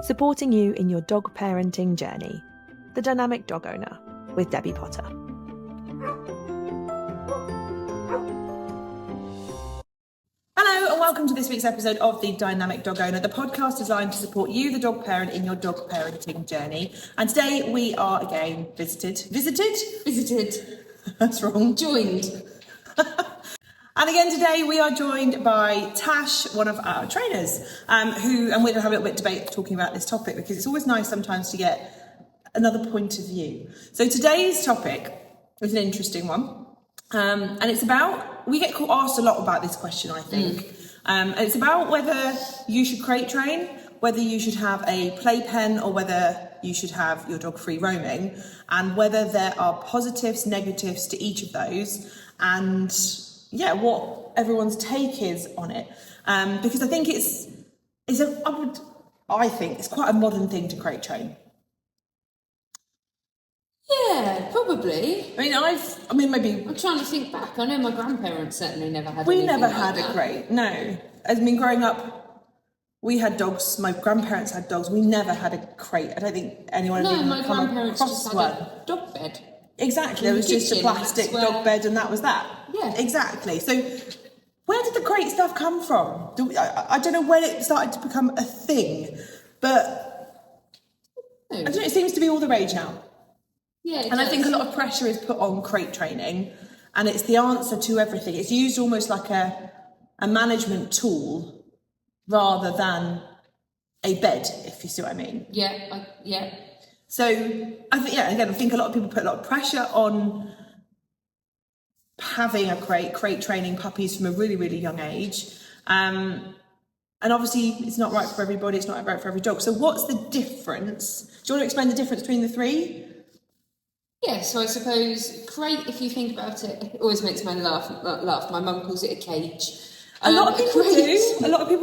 supporting you in your dog parenting journey. The Dynamic Dog Owner with Debbie Potter. Hello and welcome to this week's episode of The Dynamic Dog Owner, the podcast designed to support you, the dog parent, in your dog parenting journey. And today we are again visited. That's wrong. Joined. And again today we are joined by Tash, one of our trainers, and we're going to have a little bit of debate talking about this topic because it's always nice sometimes to get another point of view. So today's topic is an interesting one, and it's about, we get asked a lot about this question, I think, and it's about whether you should crate train, whether you should have a playpen, or whether you should have your dog free roaming, and whether there are positives, negatives to each of those, and what everyone's take is on it, because I think I think it's quite a modern thing to crate train. Yeah, probably. I mean, maybe. I'm trying to think back. I know my grandparents certainly never had. We never had a crate. No, growing up, we had dogs. My grandparents had dogs. We never had a crate. I don't think anyone had even come across just one. Had a dog bed. Exactly. There was just a plastic dog bed, and that was that. Yeah. Exactly. So, where did the crate stuff come from? I don't know when it started to become a thing, but I don't know. It seems to be all the rage now. Yeah, and I think a lot of pressure is put on crate training, and it's the answer to everything. It's used almost like a management tool rather than a bed, if you see what I mean. Yeah. So I think a lot of people put a lot of pressure on having a crate training puppies from a really, really young age. And obviously it's not right for everybody, it's not right for every dog. So what's the difference? Do you want to explain the difference between the three? Yeah, so I suppose crate, if you think about it, it always makes me laugh. My mum calls it a cage. A lot of people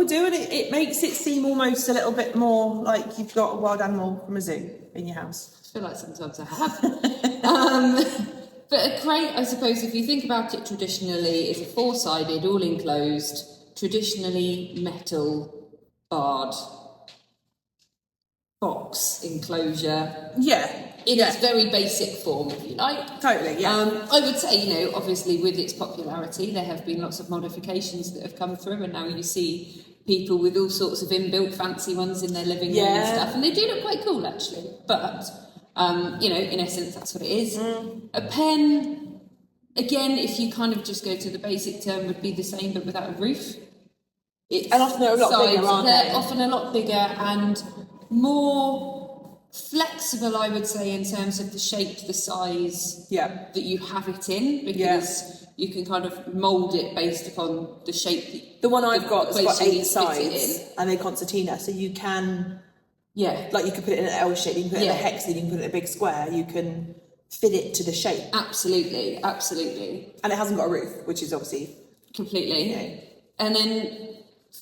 do, and it makes it seem almost a little bit more like you've got a wild animal from a zoo in your house. I feel like sometimes I have. But a crate, I suppose, if you think about it traditionally, is a four-sided, all enclosed, traditionally metal barred box enclosure. Yeah. In its very basic form, if you like. Totally, yeah. I would say, obviously with its popularity, there have been lots of modifications that have come through, and now you see people with all sorts of inbuilt fancy ones in their living room and stuff, and they do look quite cool, actually. But, in essence, that's what it is. A pen, again, if you kind of just go to the basic term, would be the same, but without a roof. And often they're a lot bigger, aren't they? They're often a lot bigger and more flexible, I would say, in terms of the shape, the size that you have it in, because you can kind of mould it based upon the shape. The one I've got has got 8 sides, and they're concertina, so you can, like you can put it in an L shape, you can put it in a hexagon, you can put it in a big square, you can fit it to the shape. Absolutely. And it hasn't got a roof, which is obviously... Completely. And then...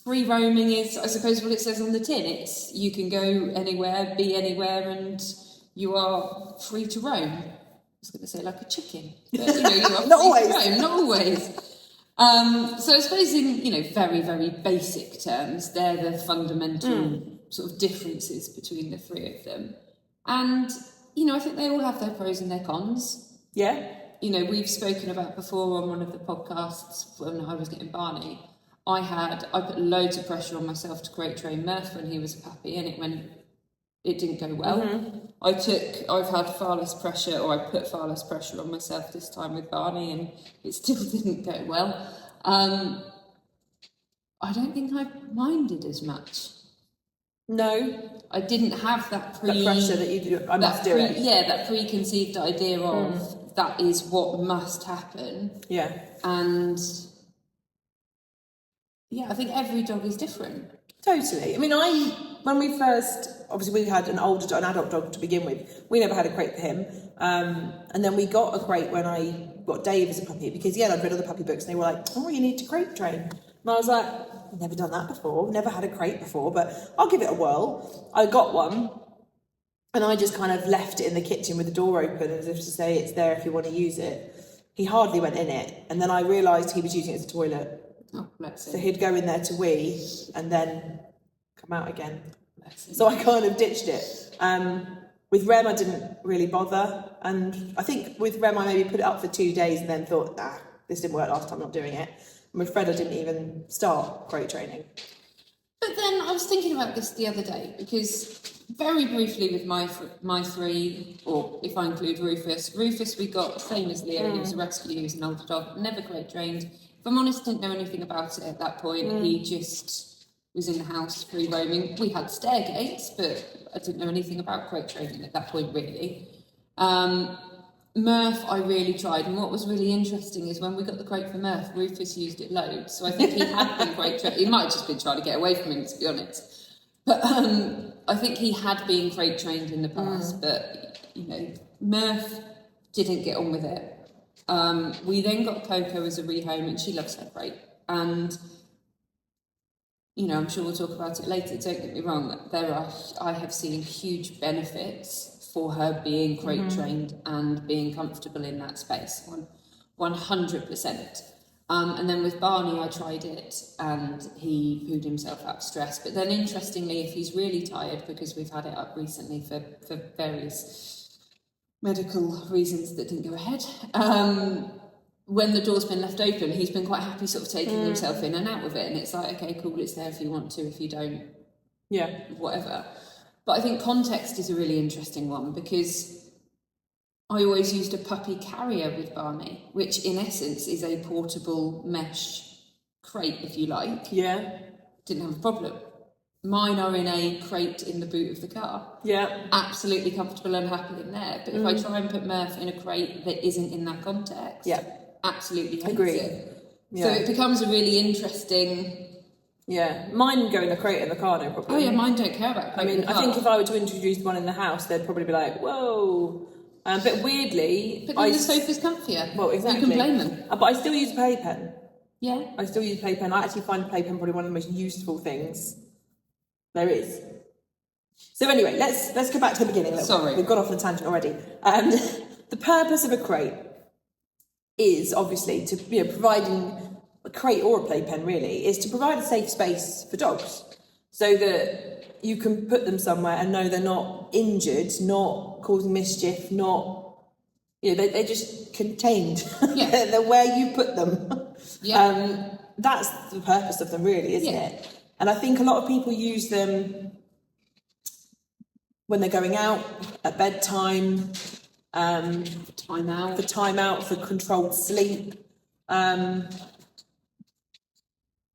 free roaming is, I suppose, what it says on the tin. It's you can go anywhere, be anywhere, and you are free to roam. I was going to say like a chicken, but you are free not always. To roam, not always. So I suppose in very, very basic terms, they're the fundamental sort of differences between the three of them. And I think they all have their pros and their cons. Yeah. We've spoken about before on one of the podcasts when I was getting Barney. I put loads of pressure on myself to crate train Murph when he was a puppy, and it didn't go well. I've had far less pressure, or I put far less pressure on myself this time with Barney, and it still didn't go well. I don't think I minded as much. No. I didn't have that pressure that you do, I must do it. Yeah, that preconceived idea of that is what must happen. Yeah. And... yeah, I think every dog is different. Totally. I mean, when we first, obviously we had an adult dog to begin with. We never had a crate for him. And then we got a crate when I got Dave as a puppy, because I'd read all the puppy books and they were like, oh, you need to crate train. And I was like, I've never done that before, never had a crate before, but I'll give it a whirl. I got one and I just kind of left it in the kitchen with the door open as if to say it's there if you want to use it. He hardly went in it. And then I realised he was using it as a toilet. Oh, let's see. So he'd go in there to wee and then come out again. So I kind of ditched it. With Rem, I didn't really bother. And I think with Rem, I maybe put it up for 2 days and then thought, this didn't work last time, I'm not doing it. And with Fred, I didn't even start crate training. But then I was thinking about this the other day, because very briefly with my three, or if I include Rufus, we got, same as Leo, he was a rescue, he was an older dog, never crate trained. If I'm honest, didn't know anything about it at that point. He just was in the house free roaming. We had stair gates, but I didn't know anything about crate training at that point, really. Murph, I really tried, and what was really interesting is when we got the crate for Murph, Rufus used it loads, so I think he had been crate trained. He might have just been trying to get away from him, to be honest. But I think he had been crate trained in the past, but, Murph didn't get on with it. We then got Coco as a rehome, and she loves her crate. And, I'm sure we'll talk about it later, don't get me wrong, I have seen huge benefits for her being crate trained and being comfortable in that space, 100%. And then with Barney, I tried it and he pooed himself out of stress. But then interestingly, if he's really tired, because we've had it up recently for various medical reasons that didn't go ahead, when the door's been left open, he's been quite happy sort of taking himself in and out of it. And it's like, okay, cool, it's there if you want to, if you don't, whatever. But I think context is a really interesting one, because I always used a puppy carrier with Barney, which in essence is a portable mesh crate, if you like. Yeah. Didn't have a problem. Mine are in a crate in the boot of the car. Yeah. Absolutely comfortable and happy in there. But if I try and put Murph in a crate that isn't in that context, absolutely hates it. Yeah. So it becomes a really interesting... Yeah, mine go in the crate in the car, no problem. Oh yeah, mine don't care about crate in the car. I think if I were to introduce one in the house, they'd probably be like, whoa. But weirdly... But then the sofa's comfier. Well, exactly. You can blame them. But I still use a playpen. Yeah. I still use a playpen. I actually find a playpen probably one of the most useful things there is. So anyway, let's go back to the beginning. Sorry. We've got off on a tangent already. The purpose of a crate is obviously to, providing... a crate or a playpen really, is to provide a safe space for dogs so that you can put them somewhere and know they're not injured, not causing mischief, not, they're just contained. Yeah. They're where you put them. Yeah. That's the purpose of them really, isn't it? And I think a lot of people use them when they're going out, at bedtime, for time out, for controlled sleep.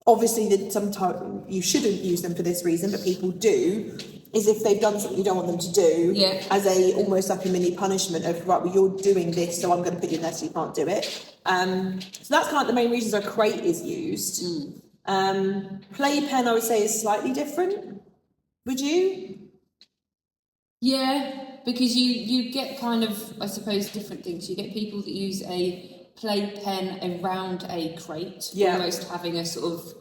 Obviously, sometimes you shouldn't use them for this reason, but people do, is if they've done something you don't want them to do, as almost like a mini punishment of, right, well, you're doing this, so I'm going to put you in there so you can't do it. So that's kind of the main reasons a crate is used. Playpen, I would say, is slightly different. Would you? Yeah, because you get kind of, I suppose, different things. You get people that use a playpen around a crate, almost having a sort of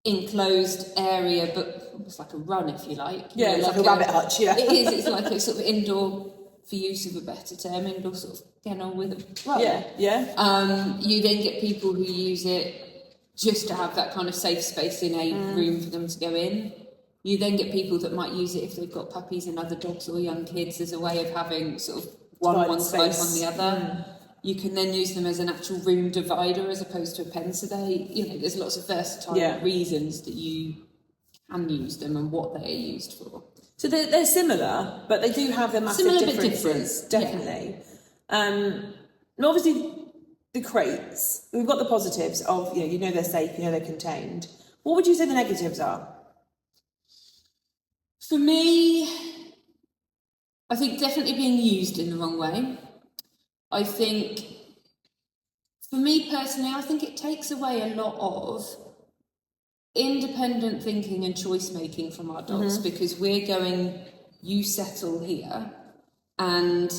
enclosed area, but almost like a run, if you like. Yeah, it's like a rabbit hutch, yeah. It is, it's like a sort of indoor, for use of a better term, indoor sort of kennel with a run. Yeah. You then get people who use it just to have that kind of safe space in a room for them to go in. You then get people that might use it if they've got puppies and other dogs or young kids as a way of having sort of one side on the other. You can then use them as an actual room divider as opposed to a pen. So there's lots of versatile reasons that you can use them and what they are used for. So they're similar, but they do have their massive differences. Definitely. And obviously, the crates, we've got the positives of, they're safe, they're contained. What would you say the negatives are? For me, I think definitely being used in the wrong way. I think, for me personally, I think it takes away a lot of independent thinking and choice making from our dogs, because we're going, you settle here. And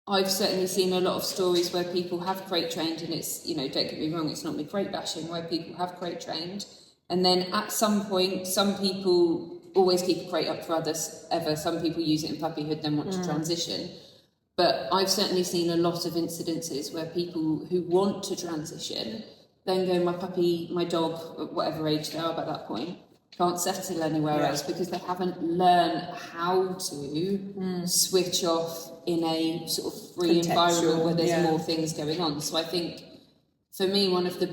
I've certainly seen a lot of stories where people have crate trained, and it's, don't get me wrong, it's not me crate bashing, where people have crate trained. And then at some point, some people always keep a crate up for others ever. Some people use it in puppyhood, then want to transition. But I've certainly seen a lot of incidences where people who want to transition then go, my puppy, my dog, at whatever age they are by that point, can't settle anywhere else because they haven't learned how to switch off in a sort of free environment where there's more things going on. So I think for me one of the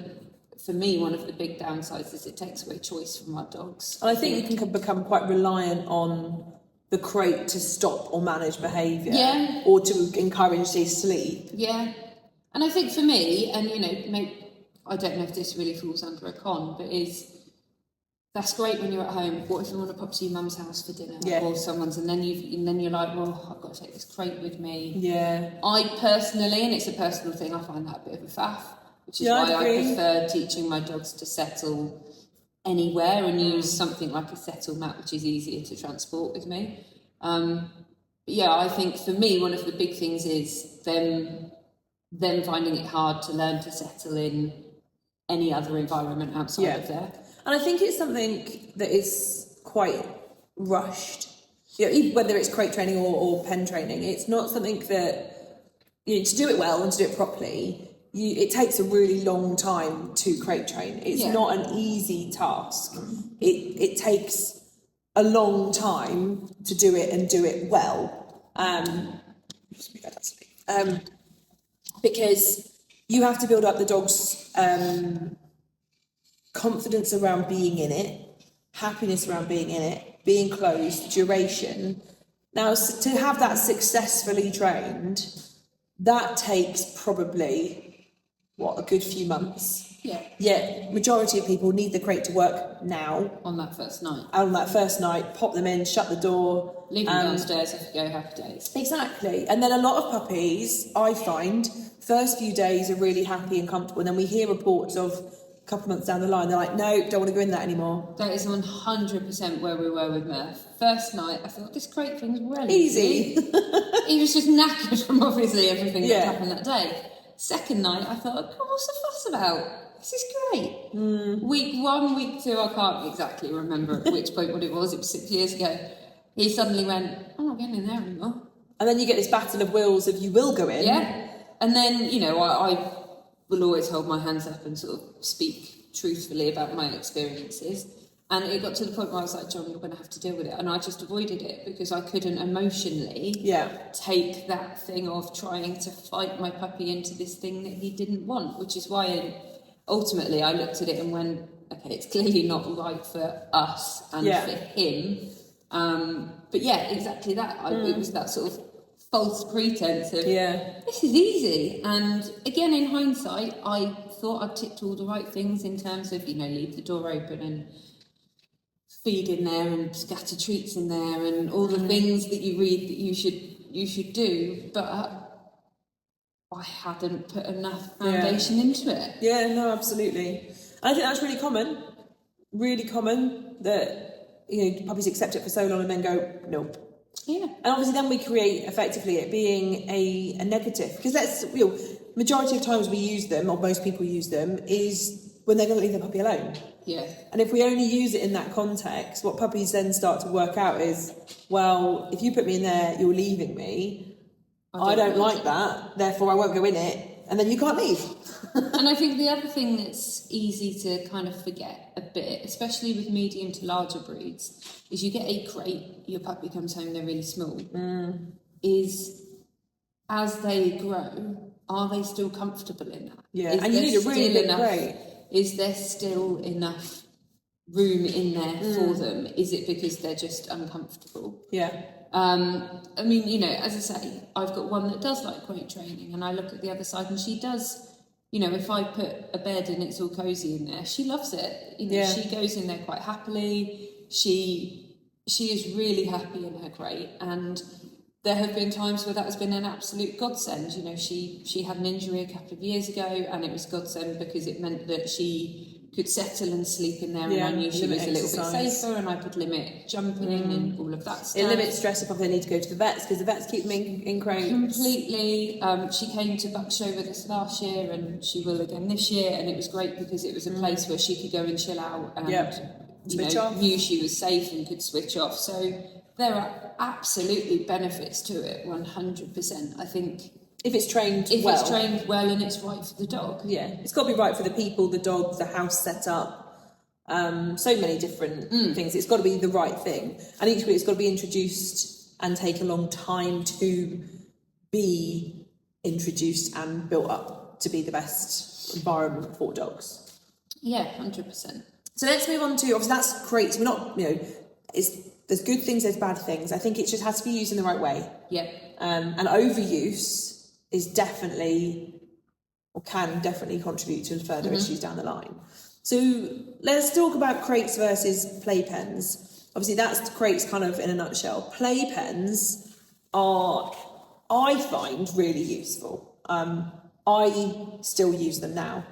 big downsides is it takes away choice from our dogs. And I think you can become quite reliant on the crate to stop or manage behaviour, or to encourage their sleep. Yeah, and I think for me, and I don't know if this really falls under a con, but that's great when you're at home. What if you want to pop to your mum's house for dinner or someone's, and then you're like, well, I've got to take this crate with me. Yeah. I personally, and it's a personal thing, I find that a bit of a faff, which is why I prefer teaching my dogs to settle anywhere and use something like a settle mat, which is easier to transport with me. I think for me, one of the big things is them finding it hard to learn to settle in any other environment outside of there. And I think it's something that is quite rushed. Whether it's crate training or pen training, it's not something that, to do it well and to do it properly, it takes a really long time to crate train. It's not an easy task. It takes a long time to do it and do it well. Because you have to build up the dog's confidence around being in it, happiness around being in it, being closed, duration. Now, to have that successfully trained, that takes probably, a good few months. Yeah. Yeah, majority of people need the crate to work now. On that first night. Pop them in, shut the door. Leave them downstairs if you go happy days. Exactly. And then a lot of puppies, I find, first few days are really happy and comfortable. And then we hear reports of a couple of months down the line, they're like, no, don't want to go in that anymore. That is 100% where we were with Murph. First night, I thought, this crate thing's really easy. He was just knackered from obviously everything that happened that day. Second night, I thought, oh, what's the fuss about? This is great. Week 1, week 2, I can't exactly remember at which point what it was 6 years ago. He suddenly went, I'm not getting in there anymore. And then you get this battle of wills of you will go in. Yeah. And then, I will always hold my hands up and sort of speak truthfully about my experiences. And it got to the point where I was like, John, you're going to have to deal with it. And I just avoided it because I couldn't emotionally take that thing of trying to fight my puppy into this thing that he didn't want, which is why ultimately I looked at it and went, okay, it's clearly not right for us and for him. But exactly that. It was that sort of false pretense of, this is easy. And again, in hindsight, I thought I'd ticked all the right things in terms of, leave the door open and feed in there and scatter treats in there and all the things that you read that you should do, but I hadn't put enough foundation into it. Yeah, no, absolutely. I think that's really common that puppies accept it for so long and then go nope. Yeah, and obviously then we create effectively it being a negative, because that's majority of times we use them, or most people use them, is when they're going to leave their puppy alone. Yeah. And if we only use it in that context, what puppies then start to work out is, well, if you put me in there, you're leaving me. I don't like that, therefore I won't go in it, and then you can't leave. And I think the other thing that's easy to kind of forget a bit, especially with medium to larger breeds, is you get a crate, your puppy comes home, they're really small, is as they grow, are they still comfortable in that? Yeah, and you need a really big crate. Is there still enough room in there for them? Is it because they're just uncomfortable? Yeah. I mean, as I say, I've got one that does like crate training, and I look at the other side and she does, if I put a bed and it's all cosy in there, she loves it. She goes in there quite happily. She is really happy in her crate, and there have been times where that has been an absolute godsend. She had an injury a couple of years ago, and it was godsend because it meant that she could settle and sleep in there, and I knew she was a little bit safer, and I could limit jumping and all of that stuff. It limits stress if they need to go to the vets, because the vets keep them in crates. Completely. She came to Buckshow with us last year, and she will again this year, and it was great because it was a place where she could go and chill out and knew she was safe and could switch off. So there are absolutely benefits to it, 100%. I think if it's trained well and it's right for the dog. Yeah, it's got to be right for the people, the dog, the house set up. So many different things. It's got to be the right thing. And equally, it's got to be introduced and take a long time to be introduced and built up to be the best environment for dogs. Yeah, 100%. So let's move on to, obviously that's great. We're not, there's good things, there's bad things. I think it just has to be used in the right way. Yeah. And overuse is definitely, or can definitely contribute to further issues down the line. So let's talk about crates versus playpens. Obviously that's crates kind of in a nutshell. Playpens are, I find, really useful. I still use them now.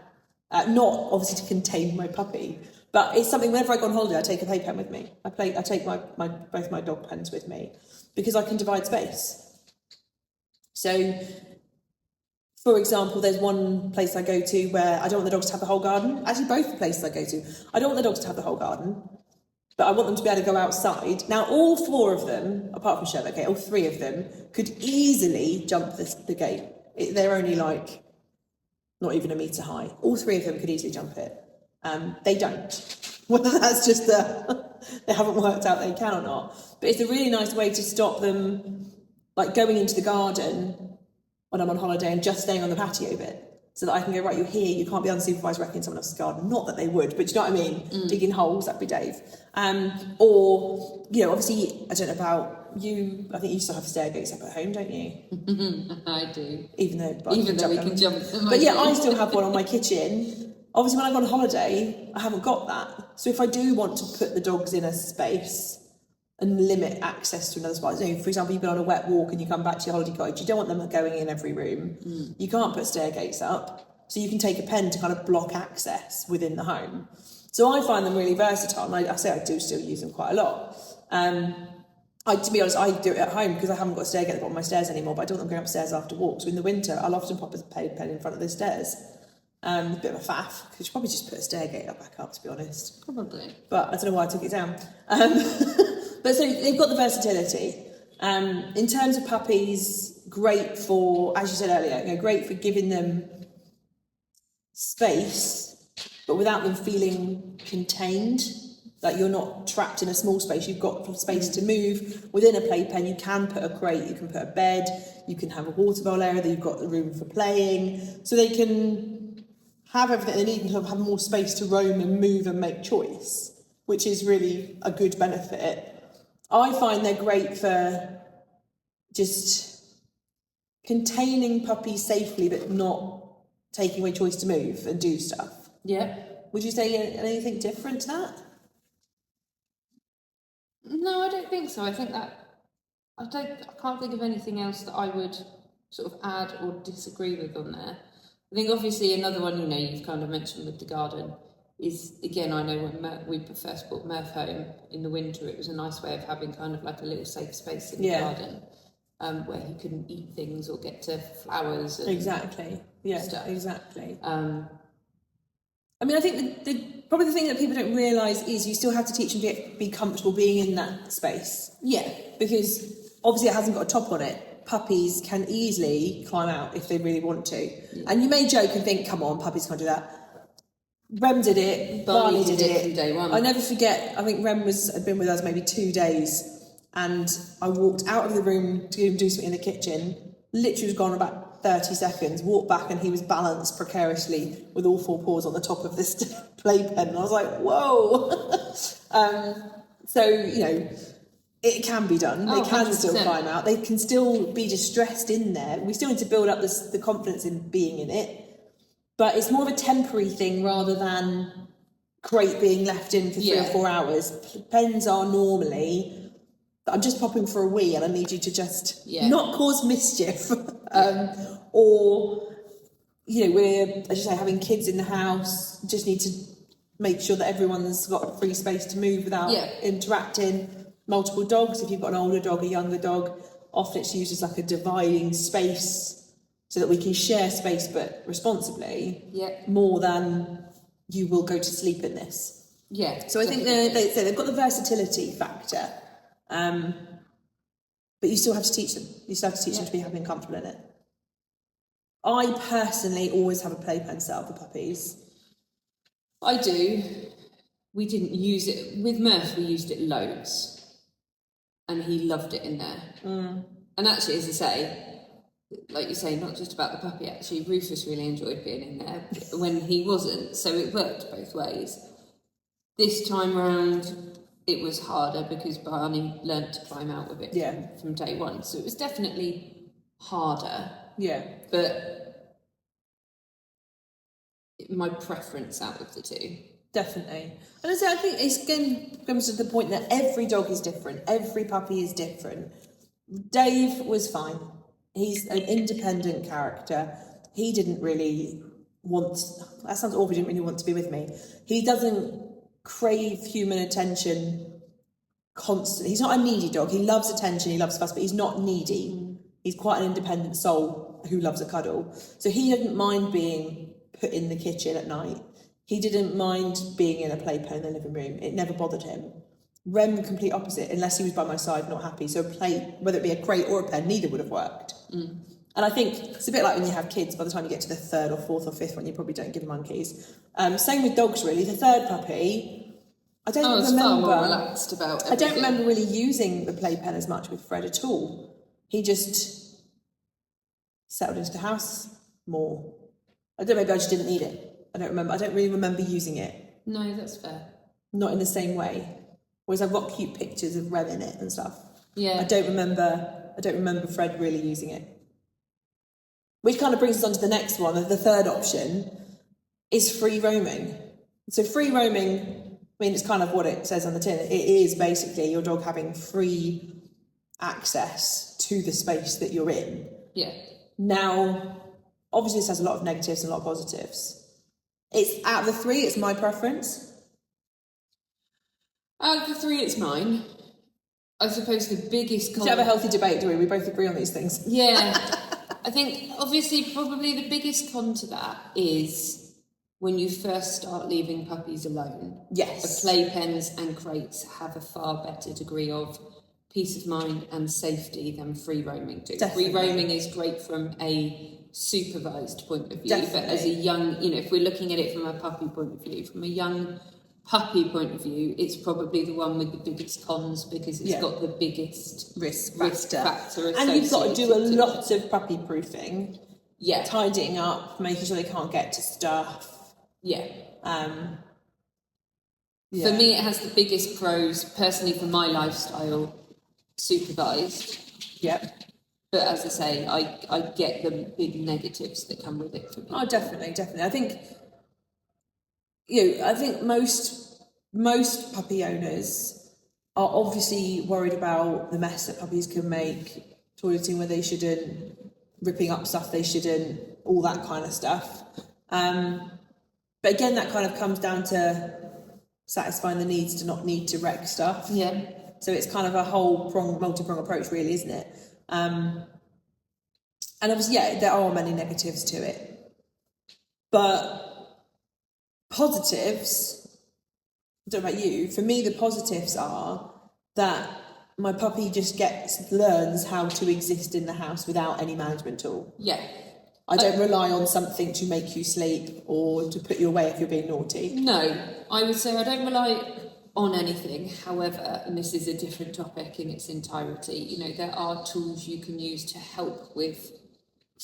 Not obviously to contain my puppy, but it's something whenever I go on holiday, I take a playpen with me. I take both my dog pens with me because I can divide space. So, for example, there's one place I go to where I don't want the dogs to have the whole garden. Actually, both the places I go to, I don't want the dogs to have the whole garden, but I want them to be able to go outside. Now, all four of them, apart from Sherlock, all three of them, could easily jump the gate. They're only like not even a metre high. All three of them could easily jump it. They don't. Whether that's just they haven't worked out they can or not. But it's a really nice way to stop them like going into the garden when I'm on holiday and just staying on the patio bit. So that I can go, right, you're here, you can't be unsupervised wrecking someone else's garden. Not that they would, but do you know what I mean? Digging holes, that'd be Dave. Or, obviously, I don't know about you, I think you still have stair gates up at home, don't you? I do. Even though we can jump them. But yeah, I still have one on my kitchen. Obviously, when I go on holiday, I haven't got that. So if I do want to put the dogs in a space and limit access to another spot, for example, you've been on a wet walk and you come back to your holiday cottage, you don't want them going in every room. You can't put stair gates up, so you can take a pen to kind of block access within the home. So I find them really versatile, and I say I do still use them quite a lot. To be honest, I do it at home because I haven't got a stair gate at the bottom of my stairs anymore, but I don't want them going upstairs after walks. So in the winter, I'll often pop a pen in front of the stairs. A bit of a faff, because you should probably just put a stair gate back up, to be honest. Probably. But I don't know why I took it down. But so they've got the versatility. In terms of puppies, great for, as you said earlier, great for giving them space, but without them feeling contained. Like you're not trapped in a small space, you've got space to move. Within a playpen, you can put a crate, you can put a bed, you can have a water bowl area, that you've got the room for playing. So they can have everything they need and have more space to roam and move and make choice, which is really a good benefit. I find they're great for just containing puppies safely, but not taking away choice to move and do stuff. Yeah. Would you say anything different to that? No, I don't think so. I think that I can't think of anything else that I would sort of add or disagree with on there. I think obviously another one, you've kind of mentioned with the garden is, again, I know when we first brought Murph home in the winter, it was a nice way of having kind of like a little safe space in the garden where he couldn't eat things or get to flowers. And exactly. Yeah, stuff. Exactly. I mean, I think probably the thing that people don't realise is you still have to teach them to be comfortable being in that space. Yeah. Because obviously it hasn't got a top on it. Puppies can easily climb out if they really want to. Yeah. And you may joke and think, come on, puppies can't do that. Rem did it, Barney did it from day one. I never forget, I think Rem had been with us maybe 2 days, and I walked out of the room to do something in the kitchen, literally was gone about 30 seconds, walked back and he was balanced precariously with all four paws on the top of this playpen. And I was like, whoa. So, it can be done. They can 100%. Still climb out. They can still be distressed in there. We still need to build up the confidence in being in it. But it's more of a temporary thing rather than crate being left in for 3 or 4 hours. Pens are normally, I'm just popping for a wee and I need you to just not cause mischief. Or, we're, as you say, having kids in the house, just need to make sure that everyone's got free space to move without interacting. Multiple dogs, if you've got an older dog, a younger dog, often it's used as like a dividing space so that we can share space but responsibly more than you will go to sleep in this. Yeah. So I think they've got the versatility factor, but you still have to teach them. You still have to teach them to be happy and comfortable in it. I personally always have a playpen set up for puppies. I do. we didn't use it. With Murph, we used it loads. And he loved it in there. And actually, as I say, like you say, not just about the puppy, actually, Rufus really enjoyed being in there when he wasn't. So it worked both ways. This time round, it was harder because Barney learnt to climb out of it from day one. So it was definitely harder. Yeah. But my preference out of the two. Definitely. And I think it's again comes to the point that every dog is different. Every puppy is different. Dave was fine. He's an independent character. He didn't really want... That sounds awful, he didn't really want to be with me. He doesn't crave human attention constantly. He's not a needy dog. He loves attention, he loves fuss, but he's not needy. He's quite an independent soul who loves a cuddle. So he didn't mind being put in the kitchen at night. He didn't mind being in a playpen in the living room. It never bothered him. Rem, complete opposite, unless he was by my side, not happy. So a plate, whether it be a crate or a pen, neither would have worked. And I think it's a bit like when you have kids, by the time you get to the third or fourth or fifth one, you probably don't give them monkeys. Same with dogs, really. The third puppy, I don't remember. Far more relaxed about everything. I don't remember really using the playpen as much with Fred at all. He just settled into the house more. I don't know, maybe I just didn't need it. I don't remember. I don't really remember using it. No, that's fair. Not in the same way. Whereas I've got cute pictures of Rem in it and stuff. Yeah. I don't remember Fred really using it. Which kind of brings us on to the next one. The third option is free roaming. So free roaming, I mean, it's kind of what it says on the tin. It is basically your dog having free access to the space that you're in. Yeah. Now, obviously this has a lot of negatives and a lot of positives. It's out of the three, it's my preference. Out of the three, it's mine. I suppose the biggest... We should have a healthy debate, do we? We both agree on these things. Yeah. I think, obviously, probably the biggest con to that is when you first start leaving puppies alone. Yes. Playpens and crates have a far better degree of peace of mind and safety than free roaming do. Definitely. Free roaming is great from a supervised point of view, Definitely. but as a young, if we're looking at it from a puppy point of view, from a young puppy point of view, it's probably the one with the biggest cons because it's got the biggest risk factor and you've got to do a associated lot of puppy proofing, Yeah. tidying up, making sure they can't get to stuff. Yeah. Yeah. For me, it has the biggest pros, personally, for my lifestyle, supervised. Yep. But as I say, I get the big negatives that come with it for people. Oh, definitely. I think, I think most puppy owners are obviously worried about the mess that puppies can make, toileting where they shouldn't, ripping up stuff they shouldn't, all that kind of stuff. But again, that kind of comes down to satisfying the needs to not need to wreck stuff. Yeah. So it's kind of a whole multi-prong approach, really, isn't it? And obviously, there are many negatives to it. But positives, I don't know about you, for me the positives are that my puppy just learns how to exist in the house without any management tool. Yeah. I don't rely on something to make you sleep or to put you away if you're being naughty. No, I would say I don't rely on anything. However, and this is a different topic in its entirety, there are tools you can use to help with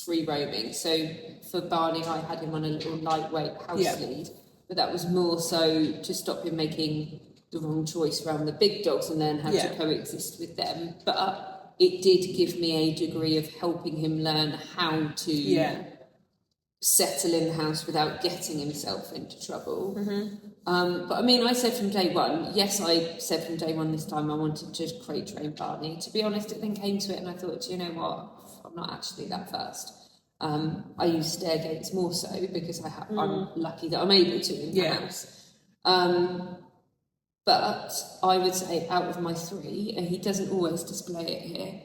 free roaming. So for Barney, I had him on a little lightweight house lead, but that was more so to stop him making the wrong choice around the big dogs and learn how to coexist with them. But it did give me a degree of helping him learn how to settle in the house without getting himself into trouble. But I mean, I said from day one, this time I wanted to crate train Barney. To be honest, it then came to it and I thought, you know what, I'm not actually that fast. I use stair gates more so because I'm lucky that I'm able to in the house. But I would say out of my three, and he doesn't always display it here,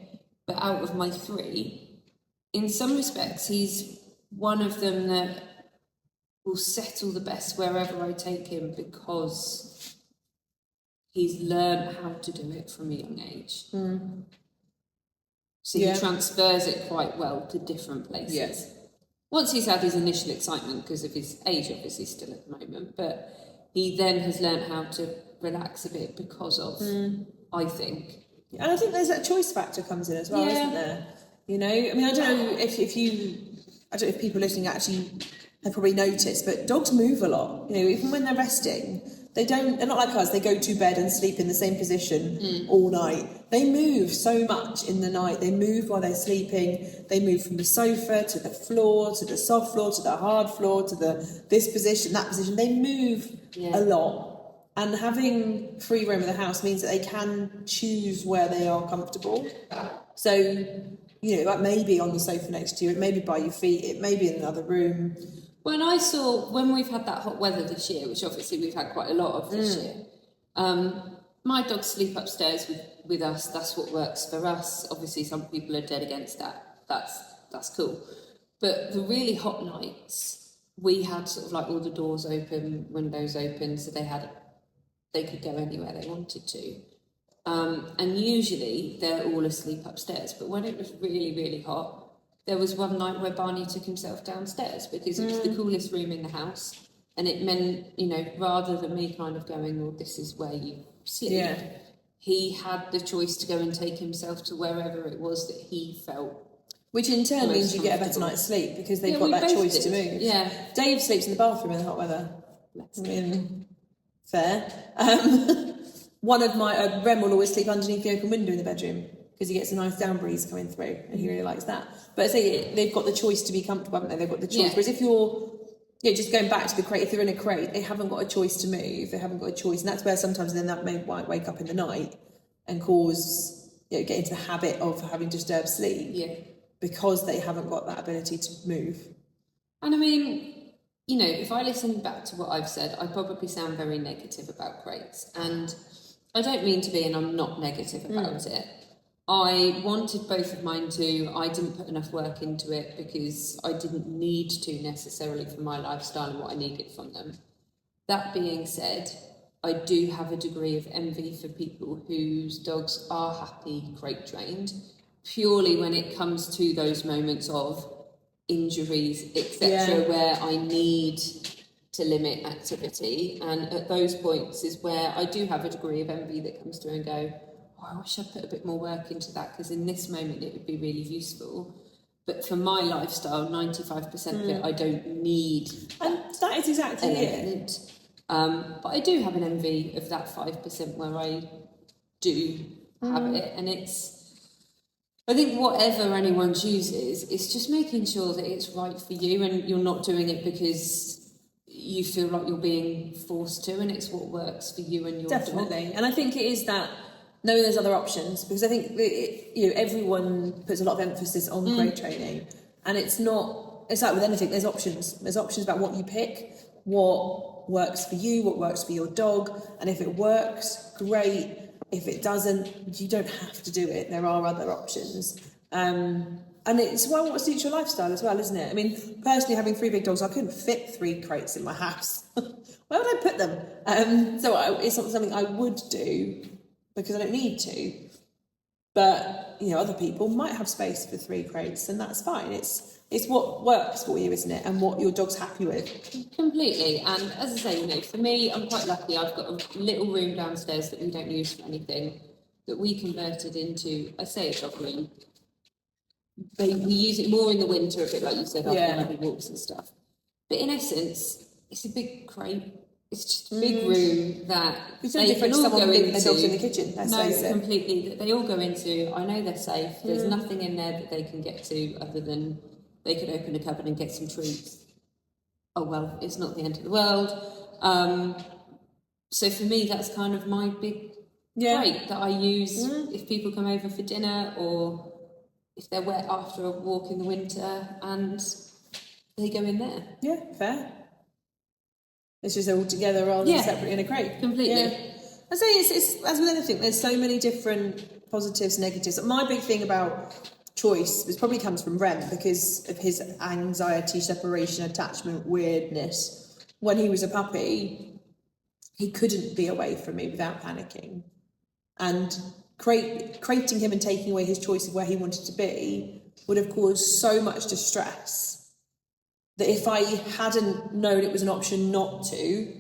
but out of my three, in some respects, he's one of them that will settle the best wherever I take him because he's learned how to do it from a young age. So he transfers it quite well to different places. Yes. Once he's had his initial excitement because of his age, obviously, still at the moment, but he then has learnt how to relax a bit because of, I think. And I think there's that choice factor comes in as well, isn't there? You know, I mean, I don't know if people listening actually have probably noticed, but dogs move a lot. You know, even when they're resting, they're not like us, they go to bed and sleep in the same position all night. They move so much in the night. They move while they're sleeping. They move from the sofa to the floor, to the soft floor, to the hard floor, to this position, that position. They move a lot. And having free roam of the house means that they can choose where they are comfortable. So, you know, that may be on the sofa next to you, it may be by your feet, it may be in another room. When we've had that hot weather this year, which obviously we've had quite a lot of this year, my dogs sleep upstairs with us. That's what works for us. Obviously, some people are dead against that. That's cool. But the really hot nights, we had sort of like all the doors open, windows open, so they could go anywhere they wanted to. And usually they're all asleep upstairs. But when it was really, really hot, there was one night where Barney took himself downstairs because it was the coolest room in the house. And it meant, you know, rather than me kind of going, well, this is where you sleep, he had the choice to go and take himself to wherever it was that he felt. Which in turn means you get a better night's sleep because they've got that choice to move. Yeah. Dave sleeps in the bathroom in the hot weather. I mean, fair. One of my Rem will always sleep underneath the open window in the bedroom because he gets a nice down breeze coming through and he really likes that. But I say they've got the choice to be comfortable, haven't they? They've got the choice. Whereas if you're just going back to the crate, if they're in a crate, they haven't got a choice to move. They haven't got a choice, and that's where sometimes then that may wake up in the night and cause get into the habit of having disturbed sleep. Yeah. Because they haven't got that ability to move. And I mean, you know, if I listen back to what I've said, I probably sound very negative about crates. And I don't mean to be, and I'm not negative about it. I wanted both of mine to. I didn't put enough work into it because I didn't need to necessarily for my lifestyle and what I needed from them. That being said, I do have a degree of envy for people whose dogs are happy crate trained, purely when it comes to those moments of injuries, etc., where I need to limit activity. And at those points is where I do have a degree of envy that comes through and go, I wish I'd put a bit more work into that because in this moment it would be really useful. But for my lifestyle, 95% of it, I don't need and that is exactly it. But I do have an envy of that 5% where I do have it. And I think whatever anyone chooses, it's just making sure that it's right for you and you're not doing it because you feel like you're being forced to, and it's what works for you and your dog. Definitely. And I think it is that knowing there's other options, because I think everyone puts a lot of emphasis on crate training, and it's like with anything, there's options about what you pick, what works for you, what works for your dog, and if it works, great. If it doesn't, you don't have to do it. There are other options, and it's what suits your lifestyle as well, isn't it? I mean, personally, having 3 big dogs, I couldn't fit 3 crates in my house. Where would I put them? So it's not something I would do, because I don't need to. But, other people might have space for 3 crates, and that's fine. It's what works for you, isn't it? And what your dog's happy with. Completely. And as I say, for me, I'm quite lucky. I've got a little room downstairs that we don't use for anything, that we converted into, I say, a dog room. We use it more in the winter, a bit like you said, after having walks and stuff. But in essence, it's a big crate. It's just a big room that they can all go into. Their dogs in the kitchen. Completely. That they all go into. I know they're safe. There's nothing in there that they can get to other than they could open a cupboard and get some treats. Oh well, it's not the end of the world. So for me, that's kind of my big crate that I use if people come over for dinner or if they're wet after a walk in the winter, and they go in there. Yeah, fair. It's just all together rather than separate in a crate. Completely. Yeah. I say it's as with anything, there's so many different positives, negatives. My big thing about choice, this probably comes from Rem because of his anxiety, separation, attachment, weirdness. When he was a puppy, he couldn't be away from me without panicking. And crating him and taking away his choice of where he wanted to be would have caused so much distress that if I hadn't known it was an option not to,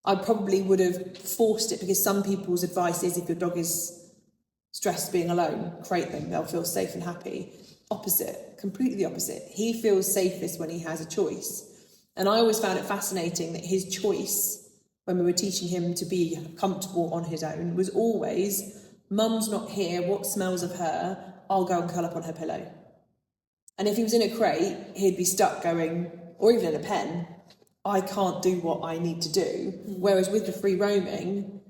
I probably would have forced it, because some people's advice is if your dog is stressed being alone, crate them, they'll feel safe and happy. Opposite, completely the opposite. He feels safest when he has a choice. And I always found it fascinating that his choice, when we were teaching him to be comfortable on his own, was always, mum's not here, what smells of her, I'll go and curl up on her pillow. And if he was in a crate, he'd be stuck going, or even in a pen, I can't do what I need to do. Whereas with the free roaming,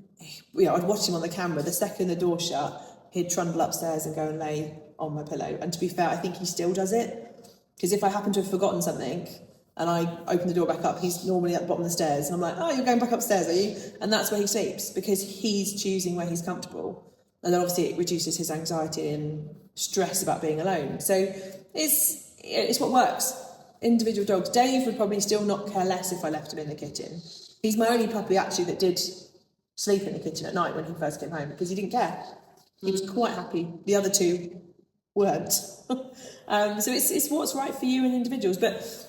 I'd watch him on the camera. The second the door shut, he'd trundle upstairs and go and lay on my pillow. And to be fair, I think he still does it. Because if I happen to have forgotten something and I open the door back up, he's normally at the bottom of the stairs. And I'm like, oh, you're going back upstairs, are you? And that's where he sleeps, because he's choosing where he's comfortable. And then obviously it reduces his anxiety and stress about being alone. So it's what works. Individual dogs. Dave would probably still not care less if I left him in the kitchen. He's my only puppy actually that did sleep in the kitchen at night when he first came home, because he didn't care. He was quite happy. The other two weren't. So it's what's right for you and individuals, but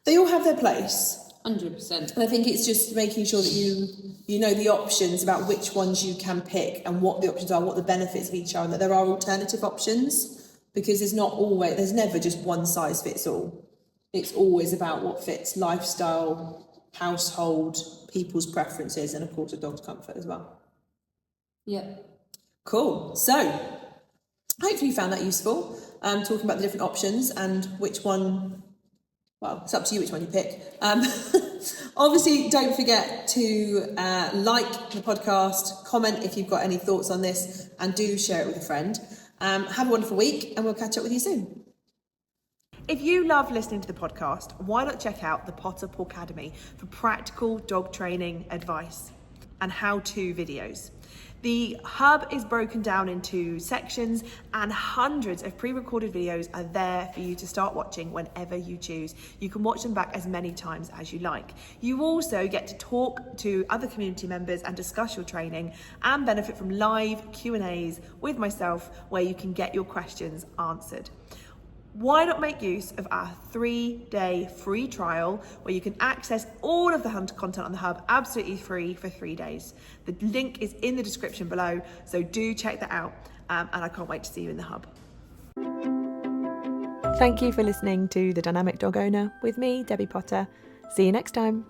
they all have their place. 100%. And I think it's just making sure that you know the options about which ones you can pick and what the options are, what the benefits of each are, and that there are alternative options, because there's never just one size fits all. It's always about what fits lifestyle, household, people's preferences, and of course a dog's comfort as well. Yeah. Cool. So hopefully you found that useful, talking about the different options and which one, well, it's up to you which one you pick. Obviously, don't forget to like the podcast, comment if you've got any thoughts on this, and do share it with a friend. Have a wonderful week, and we'll catch up with you soon. If you love listening to the podcast, why not check out the Potter Pawcademy for practical dog training advice and how-to videos. The hub is broken down into sections, and hundreds of pre-recorded videos are there for you to start watching whenever you choose. You can watch them back as many times as you like. You also get to talk to other community members and discuss your training, and benefit from live Q&As with myself where you can get your questions answered. Why not make use of our 3-day free trial where you can access all of the content on the hub absolutely free for 3 days. The link is in the description below, so do check that out, and I can't wait to see you in the hub. Thank you for listening to The Dynamic Dog Owner with me, Debbie Potter. See you next time.